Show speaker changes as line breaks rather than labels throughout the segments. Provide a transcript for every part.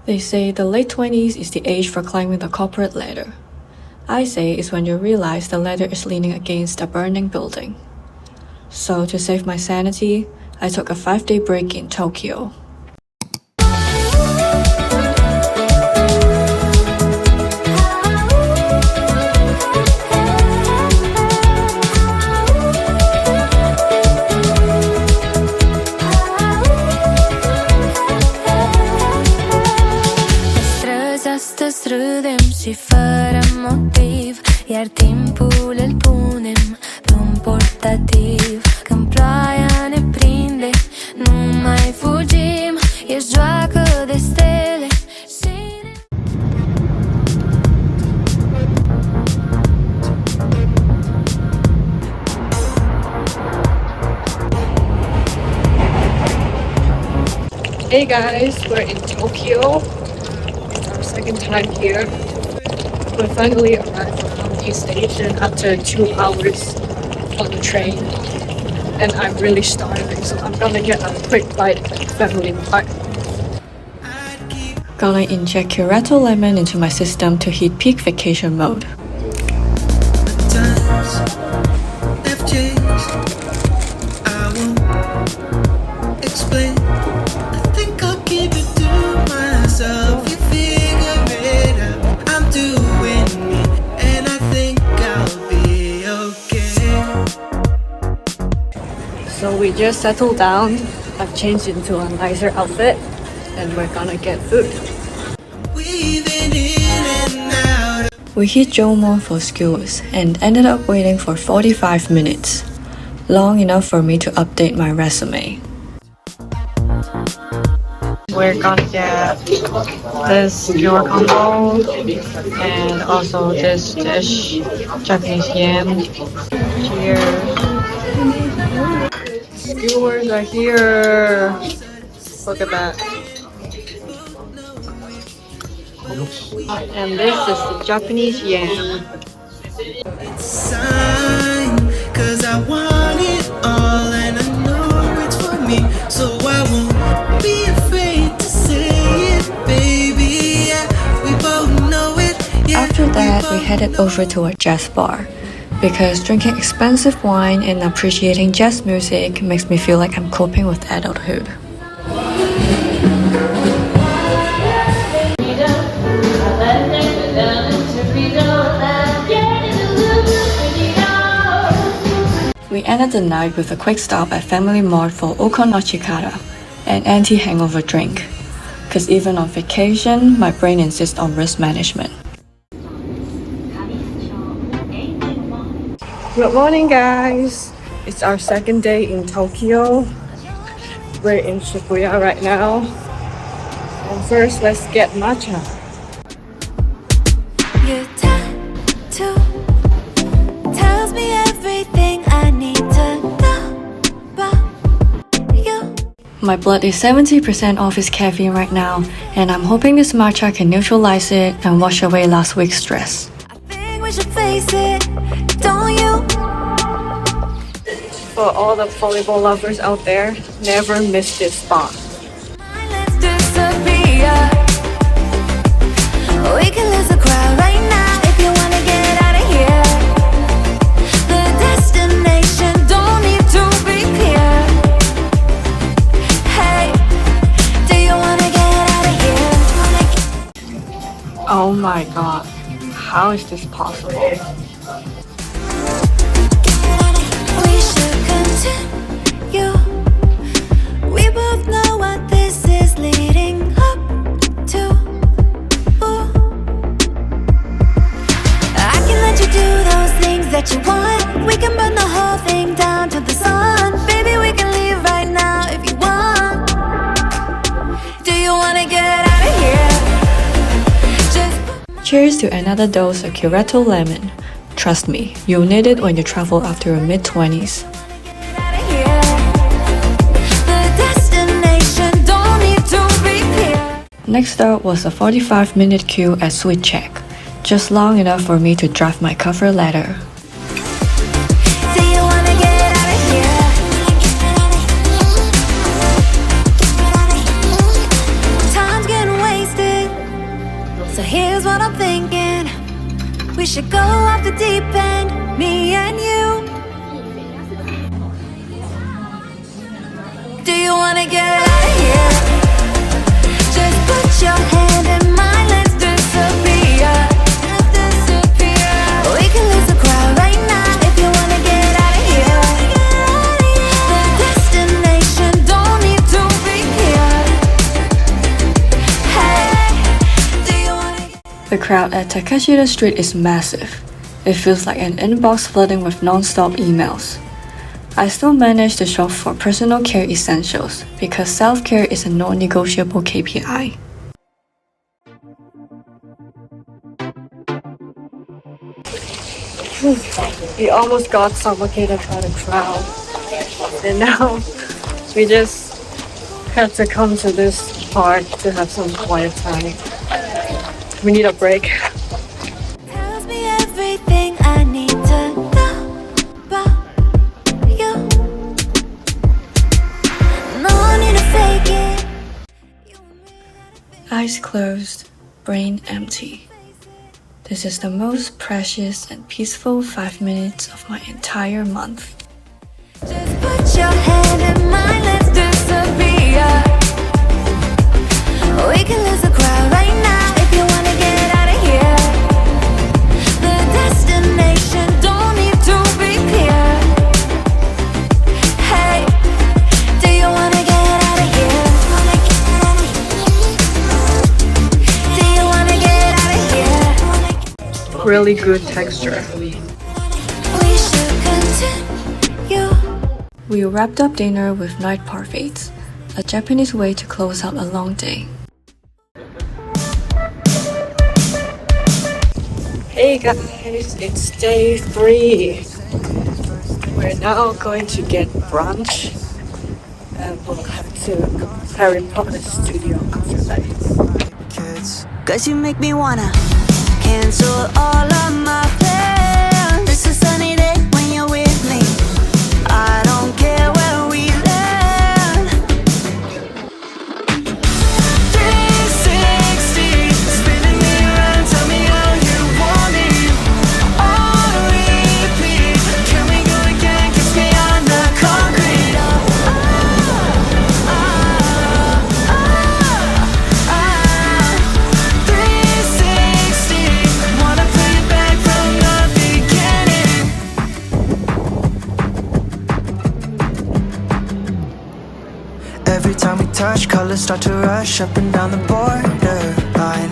They say the late 20s is the age for climbing the corporate ladder. I say it's when you realize the ladder is leaning against a burning building. So to save my sanity, I took a 5-day break in Tokyo.
Și fără motiv, iar timpul îl punem pe un portativ. Când ploaia ne prinde, nu mai fugim, e joacă de stele.
Hey guys, we're in Tokyo. It's our second time here. We finally arrived at Donki station after 2 hours on the train, and I'm really starving, so I'm gonna get a quick bite at Family Mart. Gonna inject Curetto lemon into my system to hit peak vacation mode. So we just settled down. I've changed into a nicer outfit and we're gonna get food. We hit Jomon for skewers and ended up waiting for 45 minutes. Long enough for me to update my resume. We're gonna get this skewer combo and also this dish, Japanese yam. Cheers. Skewers are here. Look at that. And this is the Japanese yam. Cause I want it all and I know it's for me. So I won't be afraid to say it, baby. Yeah, we both know it. Yeah, after that, we headed over to a jazz bar. Because drinking expensive wine and appreciating jazz music makes me feel like I'm coping with adulthood. We ended the night with a quick stop at Family Mart for Okonochikara, an anti-hangover drink. Cause even on vacation, my brain insists on risk management. Good morning guys! It's our second day in Tokyo. We're in Shibuya right now. And first, let's get matcha.
Your tattoo tells me everything I need to know about you.
My blood is 70% off its caffeine right now, and I'm hoping this matcha can neutralize it and wash away last week's stress.
I think we should face it, don't you?
For all the volleyball lovers out there, never miss this spot.
Let's disappear. We can lose the crowd right now if you wanna get out of here. The destination don't need to be clear. Hey, do you wanna get out of here?
Oh my god, how is this possible?
We should continue. We both know what this is leading up to. Ooh. I can let you do those things that you want. We can burn the whole thing down to the sun. Baby, we can leave right now if you want. Do you wanna get out of here?
Cheers to another dose of Curetto lemon. Trust me, you'll need it when you travel after your mid-20s. Next up was a 45-minute queue at Sweet Check, just long enough for me to draft my cover letter.
should go off the deep end, me and you. Do you wanna get out of here? Just put your hand in mine, let's disappear. We can lose the crowd right now if you wanna get out of here. The destination don't need to be here. Hey, do you wanna get...
The crowd at Takeshita Street is massive. It feels like an inbox flooding with non-stop emails. I still manage to shop for personal care essentials because self-care is a non-negotiable KPI. We almost got suffocated by the crowd, and now we just had to come to this park to have some quiet time. We need a break.
Tells me everything I need to know about you. No need to fake it.
Eyes closed, brain empty. This is the most precious and peaceful 5 minutes of my entire month.
Just put your hand in mine, let's disappear. We can lose the crowd right now if you wanna get out of here. The destination don't need to be clear. Hey, do you wanna get out of here? Do you wanna get out of here?
Really good texture.
We should continue.
We wrapped up dinner with night parfaits, a Japanese way to close out a long day. Hey guys, it's day 3. We're now going to get brunch and we'll head to Harry Potter studio after that.
Kids.
Cause you make me wanna cancel all of my plans. It's a sunny day when you're with me. I don't care where we land.
360, spinning me around, tell me how you want me. On repeat, can we go again? Kiss me on the concrete. 360, wanna play it back from the beginning. Every time we touch, colors start to rush up and down the borderline.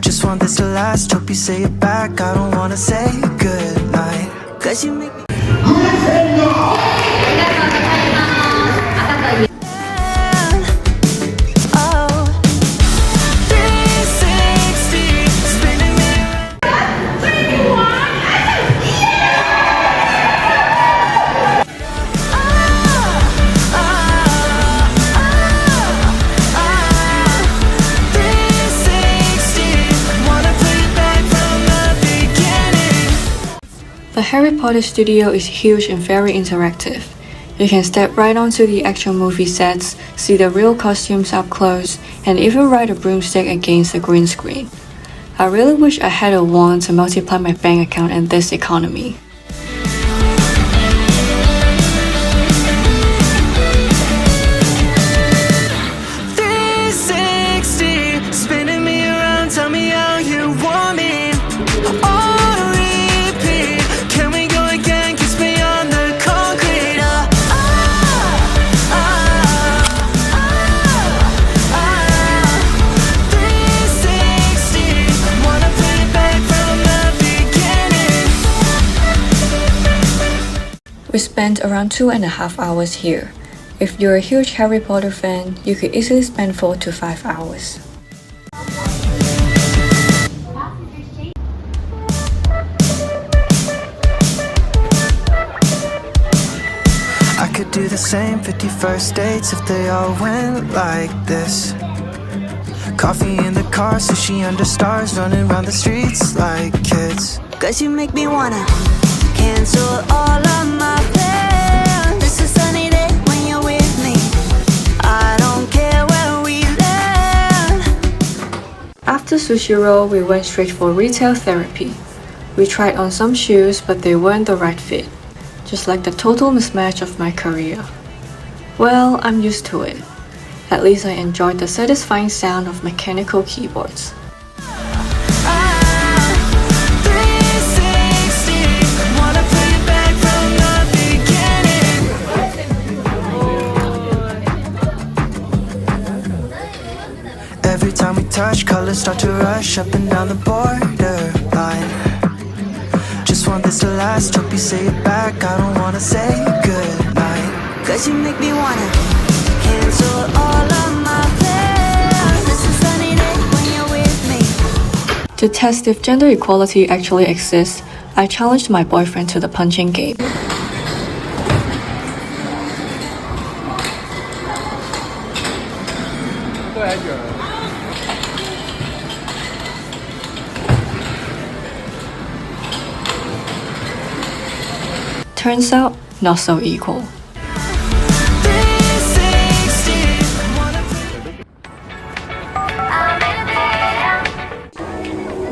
Just want this to last, hope you say it back. I don't wanna say goodnight. Cause you make me oh, 360, spinning me
The Harry Potter studio is huge and very interactive. You can step right onto the actual movie sets, see the real costumes up close, and even ride a broomstick against the green screen. I really wish I had a wand to multiply my bank account in this economy.
spinning me around, tell me how you want me. On repeat, can we go again? Kiss me on the concrete. 360, wanna play it back from the beginning.
We spent around 2.5 hours here. If you're a huge Harry Potter fan, you could easily spend 4 to 5 hours.
I could do the same 51st dates if they all went like this. Coffee in the car, sushi under stars, running around the streets like kids.
Cause you make me wanna cancel all of my plans. It's a sunny day when you're with me. I don't care where we land.
After Sushiro, we went straight for retail therapy. We tried on some shoes, but they weren't the right fit. Just like the total mismatch of my career. Well, I'm used to it. At least I enjoyed the satisfying sound of mechanical keyboards.
Every time we touch, colors start to rush up and down the borderline. Just want this to last, hope you say it back, I don't wanna say goodnight. Cause you make me wanna cancel all of my plans. It's a sunny day when you're with me.
To test if gender equality actually exists, I challenged my boyfriend to the punching game. Turns out, not so equal.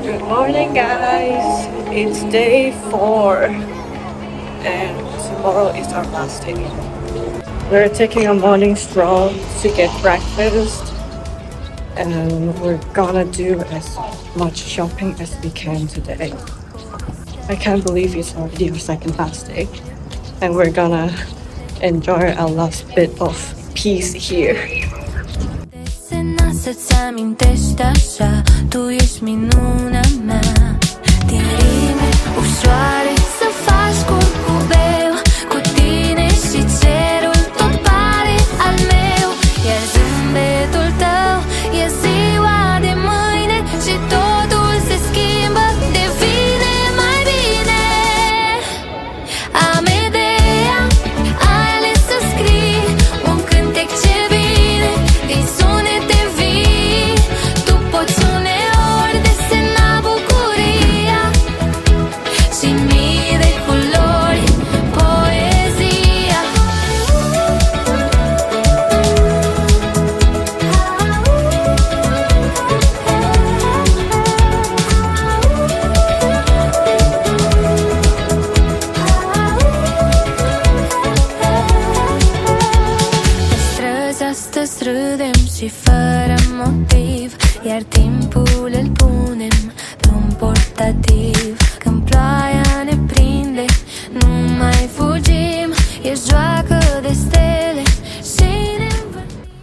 Good morning, guys. It's day 4 and tomorrow is our last day. We're taking a morning stroll to get breakfast and we're gonna do as much shopping as we can today. I can't believe it's already our second last day and we're gonna enjoy our last bit of peace here.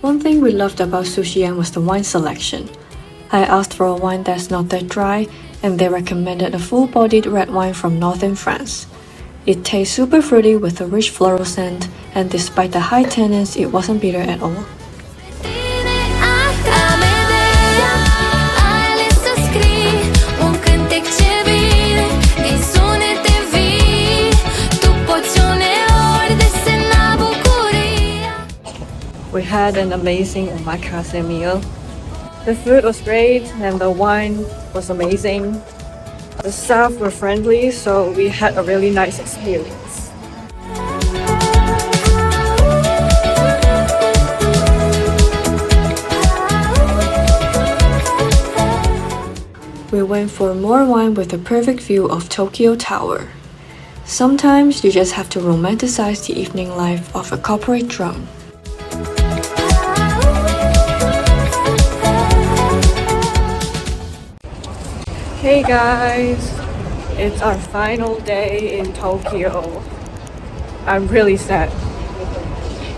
One thing we loved about Sushi was the wine selection. I asked for a wine that's not that dry, and they recommended a full-bodied red wine from northern France. It tastes super fruity with a rich floral scent, and despite the high tannins, it wasn't bitter at all. We had an amazing Omakase meal. The food was great and the wine was amazing. The staff were friendly, so we had a really nice experience. We went for more wine with a perfect view of Tokyo Tower. Sometimes you just have to romanticize the evening life of a corporate drone. Hey guys, it's our final day in Tokyo. I'm really sad.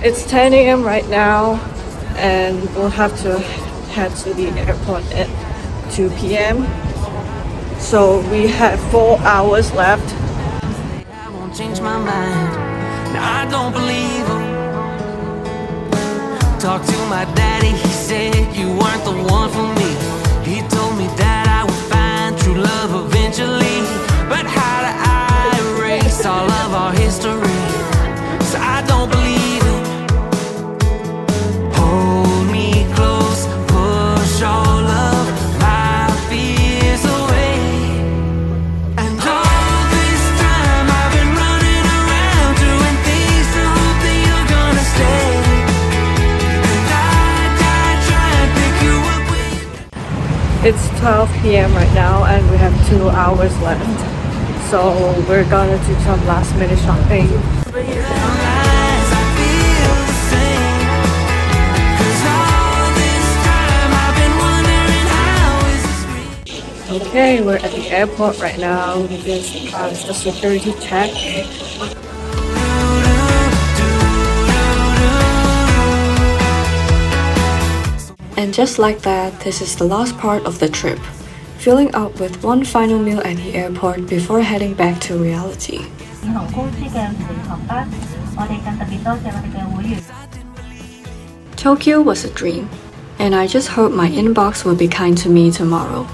It's 10 a.m. right now and we'll have to head to the airport at 2 p.m. So we have 4 hours left.
I won't change my mind. No, I don't believe him. Talked to my daddy, he said you weren't the one for me. He told me that I would find true love eventually. But how do I erase all of our history? So I don't believe it. Hold me close, push all of my fears away. And all this time I've been running around doing things to hope that you're gonna stay. And I try and pick you up with
It's 12 p.m. right now and we have 2 hours left. So we're gonna do some last minute shopping. Okay, we're at the airport right now. We just passed the security check. And just like that, this is the last part of the trip. Filling up with one final meal at the airport before heading back to reality. Tokyo was a dream, and I just hope my inbox will be kind to me tomorrow.